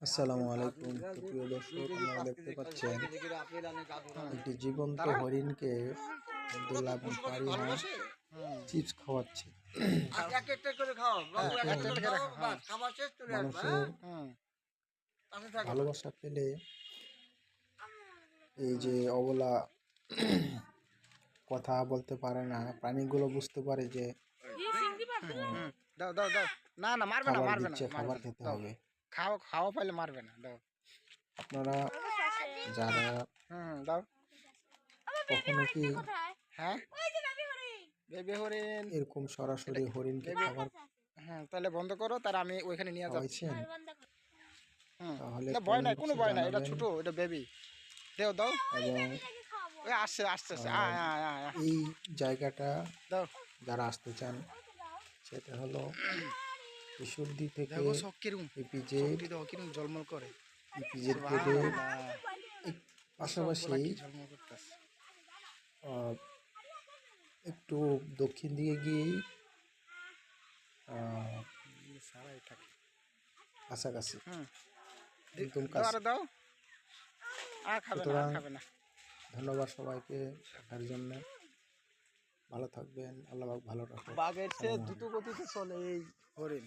আসসালামু আলাইকুম। প্রিয় দর্শক, আপনারা দেখতে পাচ্ছেন একটি জীবন্ত হরিণকে আব্দুল্লাহ এবং ফারিহা চিপস খাওয়াচ্ছে। মানুষের ভালোবাসা পেলে এই যে অবলা কথা বলতে পারে না, প্রাণীগুলো বুঝতে পারে যে দাও দাও দাও, না না মারবে না, মারবে না, খাবার খেতে হবে। খাওয়া খাওয়া পাইলে মারবে না, দাও। আপনারা যারা দাও কখনো কি হ্যাঁ বেবি হরিণ এরকম সরাসরি হরিণকে খাবার তাহলে বন্ধ করো, তার আমি ওইখানে নিয়ে যাচ্ছি। তাহলে ভয় নাই, কোনো ভয় নাই, এটা ছোট, এটা বেবি। দেও দাও, এবং ওই আসছে আসছে এই জায়গাটা দাও। যারা আসতে চান সেটা হলো ঈশ্বরদী থেকে ইপিজেড জলমল করে থেকে পাশাপাশি একটু দক্ষিণ দিকে গিয়েই কাছাকাছি একদম কাছে। সুতরাং ধন্যবাদ সবাইকে দেখার জন্য। ভালো থাকবেন, আল্লাহ ভালো রাখুন। বাঘের চেয়ে দ্রুত গতিতে চলে এই হরিণ।